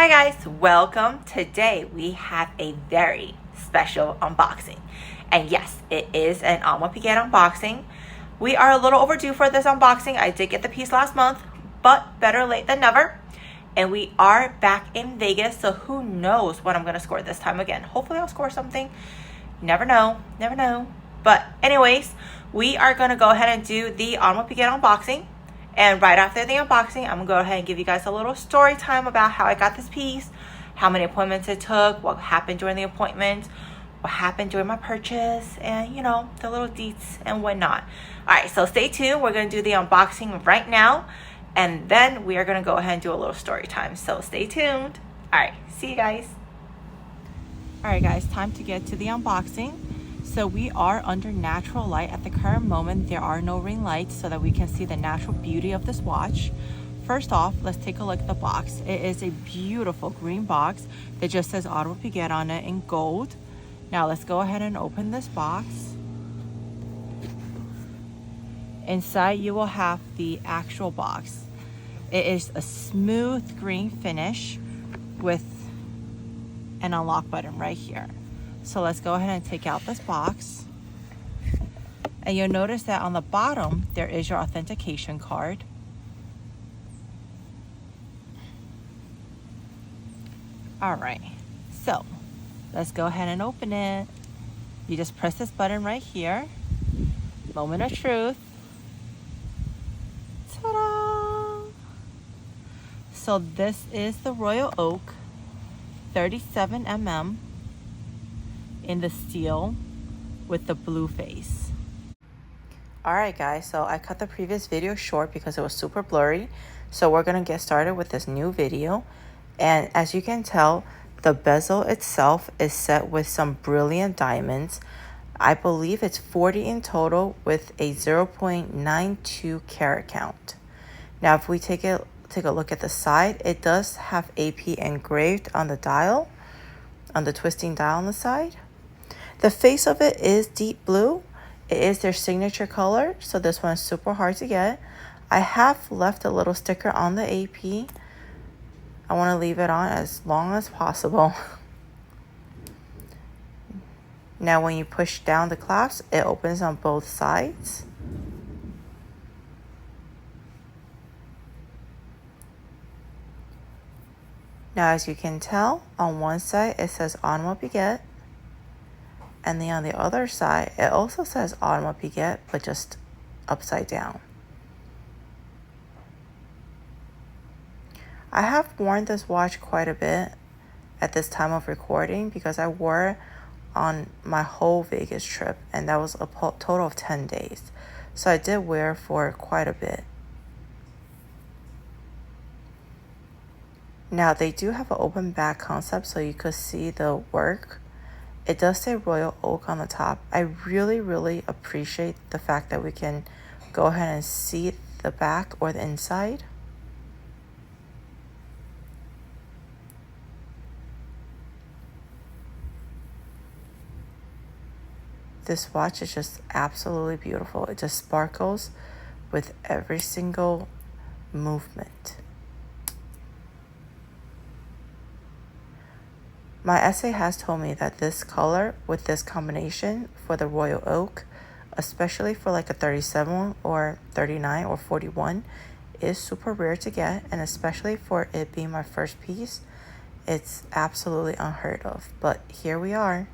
Hi guys, welcome. Today we have a very special unboxing. And yes, it is an Audemars Piguet unboxing. We are a little overdue for this unboxing. I did get the piece last month, but better late than never. And we are back in Vegas, so who knows what I'm going to score this time again. Hopefully I'll score something. Never know, never know. But anyways, we are going to go ahead and do the Audemars Piguet unboxing. And right after the unboxing, I'm going to go ahead and give you guys a little story time about how I got this piece, how many appointments it took, what happened during the appointment, what happened during my purchase, and, you know, the little deets and whatnot. All right, so stay tuned. We're going to do the unboxing right now, and then we are going to go ahead and do a little story time. So stay tuned. All right, see you guys. All right, guys, time to get to the unboxing. So we are under natural light at the current moment. There are no ring lights so that we can see the natural beauty of this watch. First off, let's take a look at the box. It is a beautiful green box that just says Audemars Piguet on it in gold. Now let's go ahead and open this box. Inside you will have the actual box. It is a smooth green finish with an unlock button right here. So let's go ahead and take out this box. And you'll notice that on the bottom, there is your authentication card. All right, so let's go ahead and open it. You just press this button right here. Moment of truth. Ta-da! So this is the Royal Oak 37 mm. in the steel with the blue face. All right guys, so I cut the previous video short because it was super blurry. So we're gonna get started with this new video. And as you can tell, the bezel itself is set with some brilliant diamonds. I believe it's 40 in total with a 0.92 carat count. Now if we take a look at the side, it does have AP engraved on the dial, on the twisting dial on the side. The face of it is deep blue. It is their signature color, so this one is super hard to get. I have left a little sticker on the AP. I want to leave it on as long as possible. Now when you push down the clasp, it opens on both sides. Now as you can tell, on one side it says Audemars Piguet. And then on the other side, it also says Audemars Piguet, but just upside down. I have worn this watch quite a bit at this time of recording because I wore it on my whole Vegas trip, and that was a total of 10 days. So I did wear it for quite a bit. Now they do have an open back concept so you could see the work. It does say Royal Oak on the top. I really appreciate the fact that we can go ahead and see the back or the inside. This watch is just absolutely beautiful. It just sparkles with every single movement. My essay has told me that this color with this combination for the Royal Oak, especially for like a 37 or 39 or 41, is super rare to get. And especially for it being my first piece, it's absolutely unheard of. But here we are.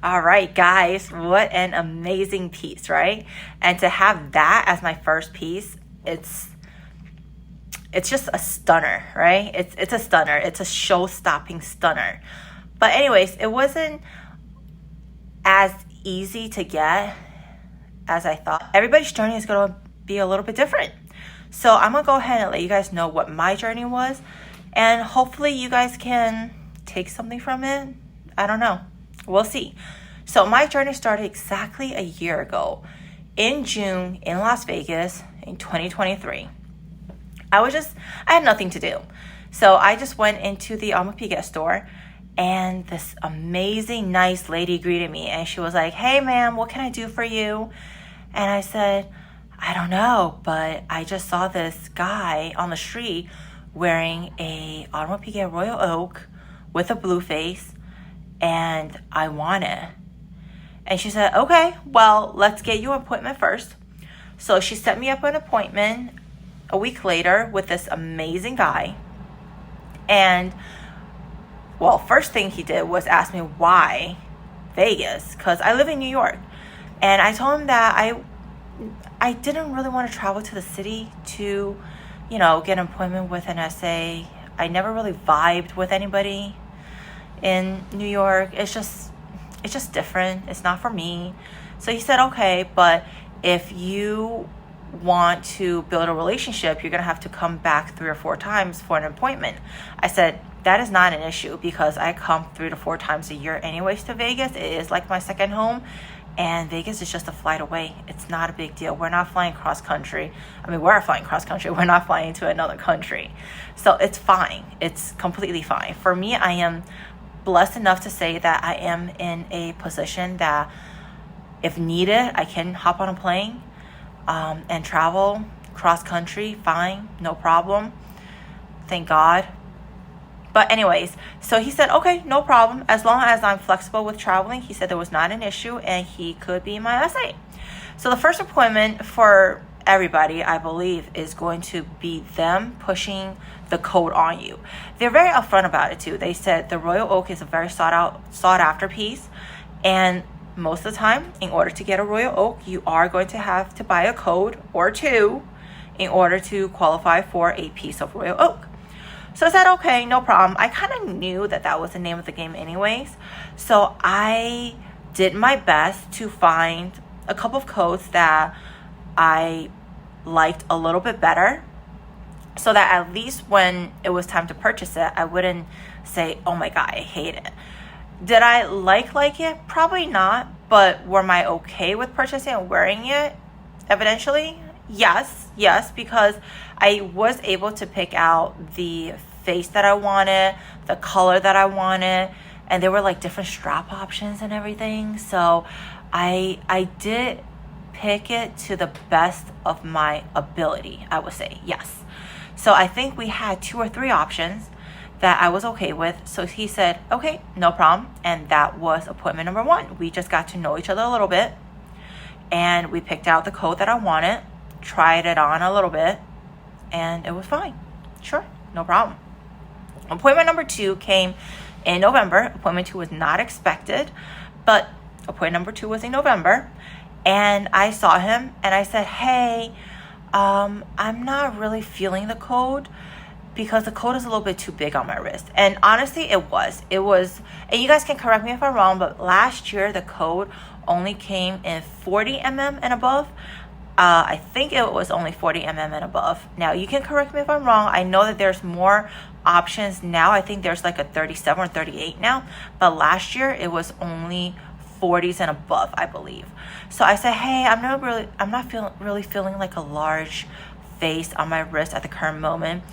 All right, guys, what an amazing piece, right? And to have that as my first piece, it's just a stunner, right? It's a stunner. It's a show-stopping stunner. But anyways, it wasn't as easy to get as I thought. Everybody's journey is going to be a little bit different. So I'm going to go ahead and let you guys know what my journey was. And hopefully you guys can take something from it. I don't know. We'll see. So my journey started exactly a year ago in June in Las Vegas in 2023. I had nothing to do. So I just went into the Audemars Piguet store and this amazing, nice lady greeted me and she was like, "Hey ma'am, what can I do for you?" And I said, I don't know, but I just saw this guy on the street wearing a Audemars Piguet Royal Oak with a blue face, and I want it. And she said, okay, well, let's get you an appointment first. So she set me up an appointment a week later with this amazing guy. And, well, first thing he did was ask me why Vegas, because I live in New York. And I told him that I didn't really want to travel to the city to, get an appointment with an SA. I never really vibed with anybody in New York. It's just different. It's not for me. So he said, okay, but if you want to build a relationship, you're going to have to come back 3 or 4 times for an appointment. I said, that is not an issue because I come 3 to 4 times a year anyways to Vegas. It is like my second home. And Vegas is just a flight away. It's not a big deal. We're not flying cross country. I mean, we're flying cross country. We're not flying to another country. So it's fine. It's completely fine. For me, I am blessed enough to say that I am in a position that if needed, I can hop on a plane and travel cross country. Fine. No problem. Thank God. But anyways, so he said, okay, no problem. As long as I'm flexible with traveling, he said there was not an issue and he could be my SA. So the first appointment for everybody, I believe, is going to be them pushing the code on you. They're very upfront about it too. They said the Royal Oak is a very sought after piece. And most of the time, in order to get a Royal Oak, you are going to have to buy a code or 2 in order to qualify for a piece of Royal Oak. So I said, okay, no problem. I kind of knew that was the name of the game anyways. So I did my best to find a couple of codes that I liked a little bit better, so that at least when it was time to purchase it, I wouldn't say, oh my God, I hate it. Did I like it? Probably not. But were I okay with purchasing and wearing it eventually? Yes, because I was able to pick out the face that I wanted, the color that I wanted, and there were like different strap options and everything. So I did pick it to the best of my ability, I would say, yes. So I think we had 2 or 3 options that I was okay with. So he said, okay, no problem. And that was appointment number 1. We just got to know each other a little bit, and we picked out the coat that I wanted, tried it on a little bit, and it was fine. Sure, no problem. Appointment number 2 came in November. Appointment 2 was not expected, but appointment number 2 was in November. And I saw him and I said, hey, I'm not really feeling the code because the code is a little bit too big on my wrist. And honestly, it was, and you guys can correct me if I'm wrong, but last year the code only came in 40 mm and above. I think it was only 40 mm and above. Now, you can correct me if I'm wrong. I know that there's more options now. I think there's like a 37 or 38 now. But last year, it was only 40s and above, I believe. So I said, hey, I'm not really feeling like a large face on my wrist at the current moment.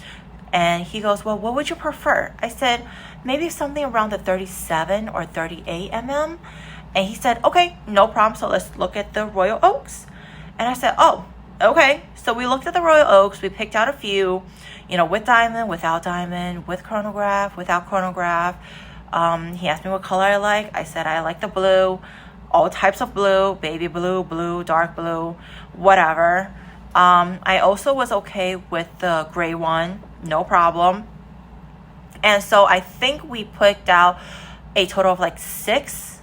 And he goes, well, what would you prefer? I said, maybe something around the 37 or 38 mm. And he said, okay, no problem. So let's look at the Royal Oaks. And I said, oh, okay. So we looked at the Royal Oaks. We picked out a few, with diamond, without diamond, with chronograph, without chronograph. He asked me what color I like. I said, I like the blue, all types of blue, baby blue, dark blue, whatever. I also was okay with the gray one, no problem. And so I think we picked out a total of like six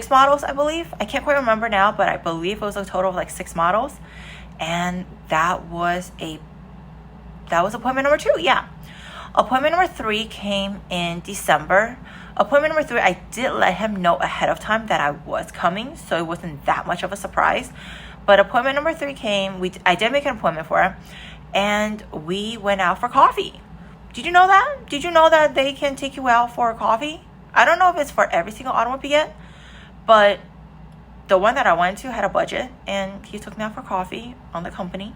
models, I believe. I can't quite remember now, but I believe it was a total of like 6 models. And that was appointment number 2. Yeah. Appointment number 3 came in December. Appointment number 3, I did let him know ahead of time that I was coming, so it wasn't that much of a surprise. But appointment number 3 came. I did make an appointment for him, and we went out for coffee. Did you know that? Did you know that they can take you out for coffee? I don't know if it's for every single Audemars Piguet, but the one that I went to had a budget, and he took me out for coffee on the company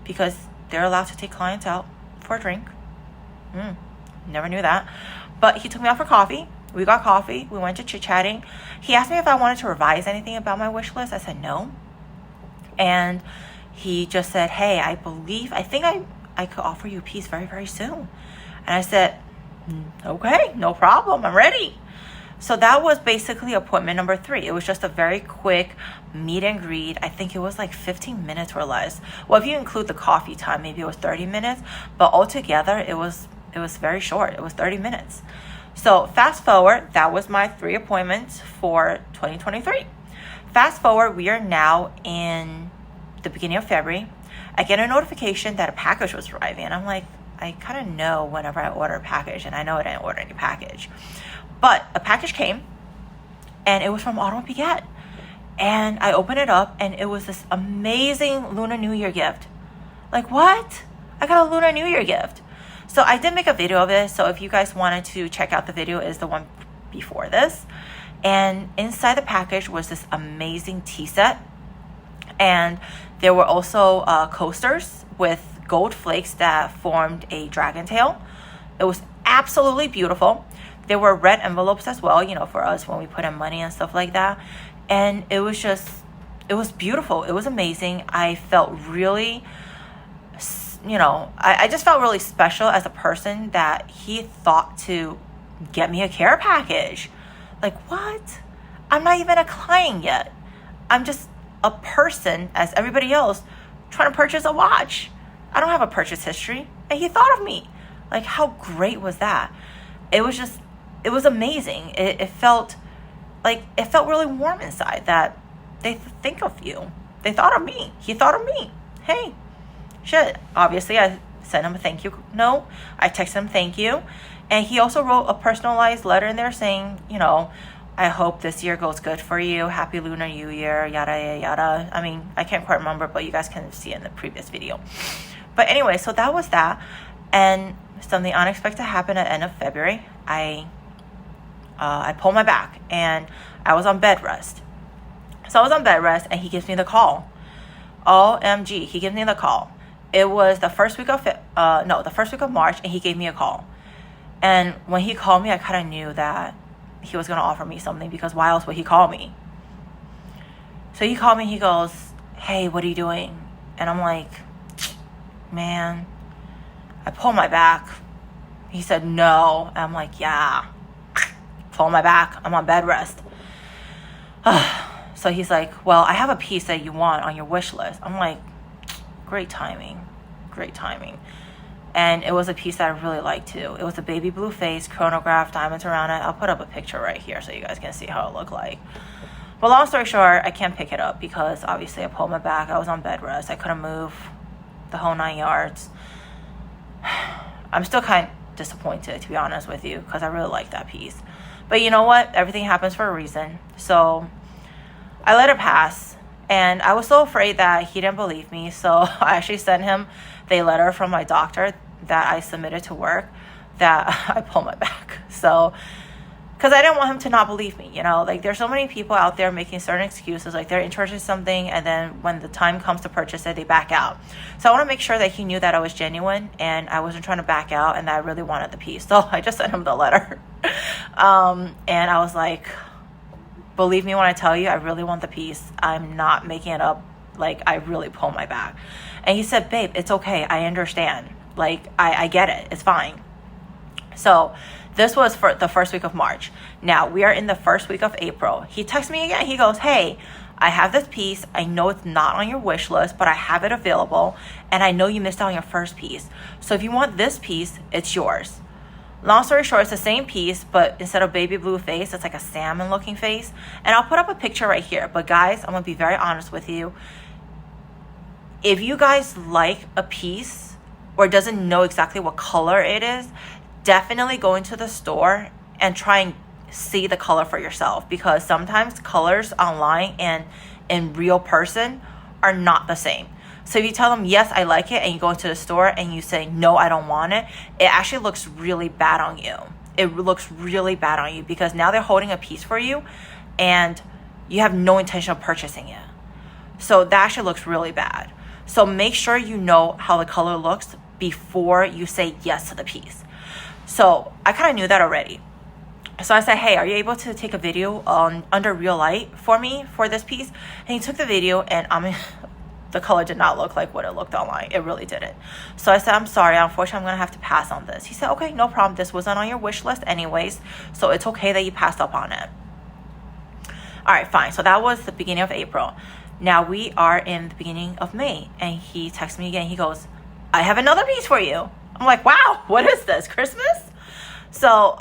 because they're allowed to take clients out for a drink. Never knew that. But he took me out for coffee. We got coffee. We went to chit-chatting. He asked me if I wanted to revise anything about my wish list. I said no. And he just said, hey, I think I could offer you a piece very, very soon. And I said, okay, no problem. I'm ready. So that was basically appointment number 3. It was just a very quick meet and greet. I think it was like 15 minutes or less. Well, if you include the coffee time, maybe it was 30 minutes. But altogether, it was very short. It was 30 minutes. So fast forward, that was my 3 appointments for 2023. Fast forward, we are now in the beginning of February. I get a notification that a package was arriving. And I'm like, I kind of know whenever I order a package. And I know I didn't order any package. But a package came, and it was from Audemars Piguet. And I opened it up, and it was this amazing Lunar New Year gift. Like, what? I got a Lunar New Year gift. So I did make a video of it. So if you guys wanted to check out the video, is the one before this. And inside the package was this amazing tea set. And there were also coasters with gold flakes that formed a dragon tail. It was absolutely beautiful. There were red envelopes as well, for us when we put in money and stuff like that. And it was beautiful. It was amazing. I felt really, I just felt really special as a person that he thought to get me a care package. Like, what? I'm not even a client yet. I'm just a person, as everybody else, trying to purchase a watch. I don't have a purchase history. And he thought of me. Like, how great was that? It was amazing. It felt really warm inside that they think of you. They thought of me. He thought of me. Hey, shit. Obviously, I sent him a thank you note. I texted him thank you. And he also wrote a personalized letter in there saying, I hope this year goes good for you. Happy Lunar New Year, yada, yada, yada. I mean, I can't quite remember, but you guys can see it in the previous video. But anyway, so that was that. And something unexpected happened at the end of February. I pulled my back, and I was on bed rest. So I was on bed rest, and he gives me the call. OMG, he gives me the call. It was the first week of March, and he gave me a call. And when he called me, I kind of knew that he was going to offer me something, because why else would he call me? So he called me, he goes, hey, what are you doing? And I'm like, man, I pulled my back. He said, no. And I'm like, yeah, pull my back. I'm on bed rest. So he's like, well, I have a piece that you want on your wish list. I'm like, great timing. And it was a piece that I really liked too. It was a baby blue face, chronograph, diamonds around it. I'll put up a picture right here so you guys can see how it looked like. But long story short, I can't pick it up because obviously I pulled my back. I was on bed rest. I couldn't move the whole 9 yards. I'm still kind of disappointed, to be honest with you, because I really like that piece. But you know what? Everything happens for a reason. So I let it pass. And I was so afraid that he didn't believe me. So I actually sent him the letter from my doctor that I submitted to work that I pulled my back. So, because I didn't want him to not believe me, Like, there's so many people out there making certain excuses. Like, they're interested in something, and then when the time comes to purchase it, they back out. So I want to make sure that he knew that I was genuine, and I wasn't trying to back out, and that I really wanted the piece. So I just sent him the letter. And I was like, believe me when I tell you, I really want the piece. I'm not making it up. Like, I really pulled my back. And he said, babe, it's okay. I understand. Like, I get it. It's fine. So this was for the first week of March. Now, we are in the first week of April. He texts me again. He goes, hey, I have this piece. I know it's not on your wish list, but I have it available. And I know you missed out on your first piece. So if you want this piece, it's yours. Long story short, it's the same piece, but instead of baby blue face, it's like a salmon looking face. And I'll put up a picture right here. But guys, I'm going to be very honest with you. If you guys like a piece or doesn't know exactly what color it is, definitely go into the store and try and see the color for yourself, because sometimes colors online and in real person are not the same. So if you tell them, yes, I like it, and you go into the store and you say, no, I don't want it, it actually looks really bad on you. It looks really bad on you, because now they're holding a piece for you and you have no intention of purchasing it. So that actually looks really bad. So make sure you know how the color looks before you say yes to the piece. So I kind of knew that already. So I said, hey, are you able to take a video on under real light for me for this piece? And he took the video, and the color did not look like what it looked online. It really didn't. So I said, I'm sorry, unfortunately I'm gonna have to pass on this. He said, okay, no problem, this wasn't on your wish list anyways, so it's okay that you passed up on it. All right, fine. So that was the beginning of April. Now we are in the beginning of May, and he texts me again. He goes, I have another piece for you. I'm like, wow, what is this, Christmas? So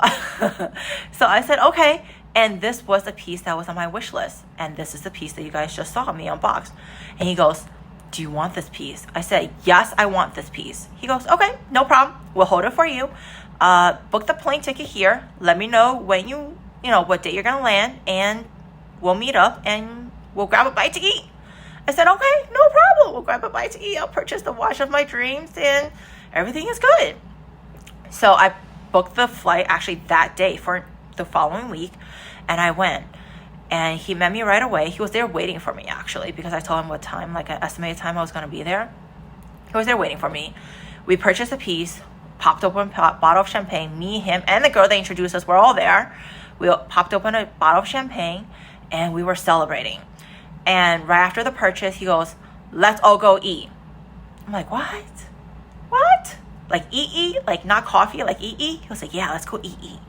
so I said, okay. And this was the piece that was on my wish list. And this is the piece that you guys just saw me unbox. And he goes, do you want this piece? I said, yes, I want this piece. He goes, okay, no problem. We'll hold it for you. Book the plane ticket here. Let me know when you know, what day you're going to land. And we'll meet up and we'll grab a bite to eat. I said, okay, no problem. We'll grab a bite to eat. I'll purchase the watch of my dreams and everything is good. So I booked the flight actually that day for the following week. And I went, and he met me right away. He was there waiting for me, actually, because I told him what time, like an estimated time I was going to be there. He was there waiting for me. We purchased a piece, popped open a bottle of champagne. Me, him, and the girl that introduced us were all there. We popped open a bottle of champagne, and we were celebrating. And right after the purchase, he goes, let's all go eat. I'm like, what? What? Like eat? Like not coffee, like eat? He was like, yeah, let's go eat.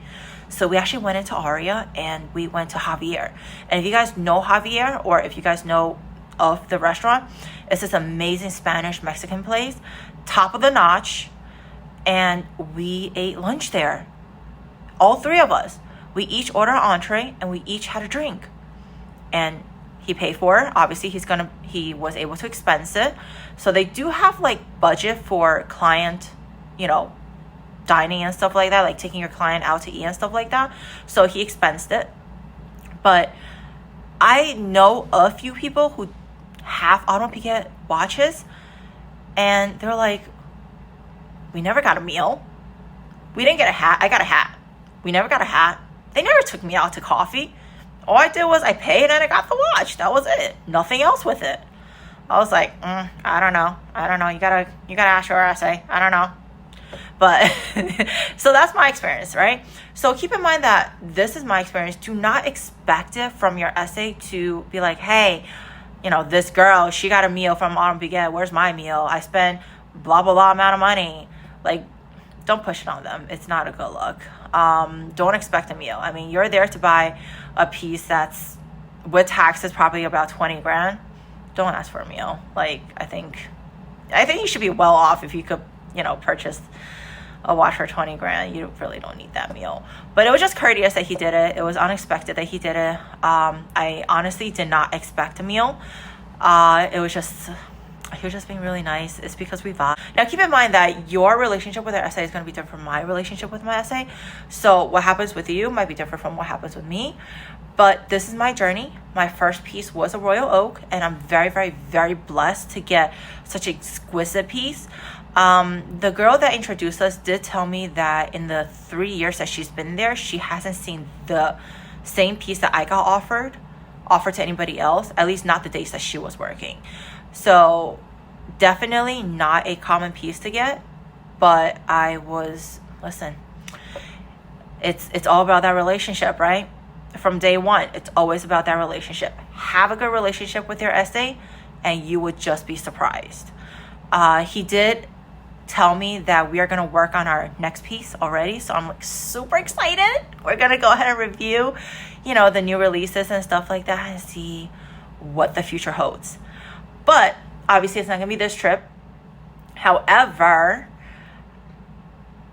So we actually went into Aria and we went to Javier. And if you guys know Javier, or if you guys know of the restaurant, it's this amazing Spanish Mexican place, top of the notch. And we ate lunch there. All three of us. We each ordered an entree and we each had a drink. And he paid for it. Obviously, he was able to expense it. So they do have like budget for client, you know, dining and stuff like that, like taking your client out to eat and stuff like that. So he expensed it. But I know a few people who have Audemars Piguet watches, and they're like, we never got a meal. We didn't get a hat. I got a hat. We never got a hat. They never took me out to coffee. All I did was I paid and I got the watch. That was it. Nothing else with it. I was like, I don't know. You gotta ask your essay. I don't know. But so that's my experience, right? So keep in mind that this is my experience. Do not expect it from your essay to be like, hey, you know, this girl, she got a meal from Audemars Piguet. Where's my meal? I spent blah, blah, blah amount of money. Like, don't push it on them. It's not a good look. Don't expect a meal. I mean, you're there to buy a piece that's with taxes probably about 20 grand. Don't ask for a meal. Like, I think you should be well off if you could, you know, purchase a watch for 20 grand. You really don't need that meal. But it was just courteous that he did it. It was unexpected that he did it. I honestly did not expect a meal. He was just being really nice. It's because we vibe. Now keep in mind that your relationship with your essay is going to be different from my relationship with my essay. So what happens with you might be different from what happens with me. But this is my journey. My first piece was a royal oak, and I'm very, very, very blessed to get such an exquisite piece. The girl that introduced us did tell me that in the 3 years that she's been there, she hasn't seen the same piece that I got offered to anybody else, at least not the days that she was working. So definitely not a common piece to get, but listen, it's all about that relationship, right? From day one, it's always about that relationship. Have a good relationship with your essay and you would just be surprised. He did tell me that we are going to work on our next piece already, so I'm like super excited. We're going to go ahead and review, you know, the new releases and stuff like that and see what the future holds. But obviously it's not going to be this trip. However,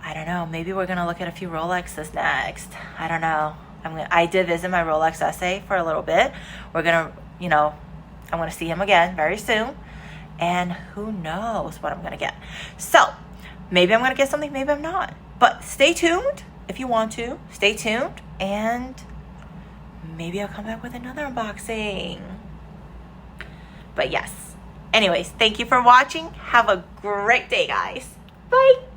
I don't know, maybe we're going to look at a few Rolexes next. I don't know. I did visit my Rolex essay for a little bit. We're going to, you know, I'm going to see him again very soon. And who knows what I'm going to get. So maybe I'm going to get something, maybe I'm not. But stay tuned if you want to. Stay tuned. And maybe I'll come back with another unboxing. But yes. Anyways, thank you for watching. Have a great day, guys. Bye.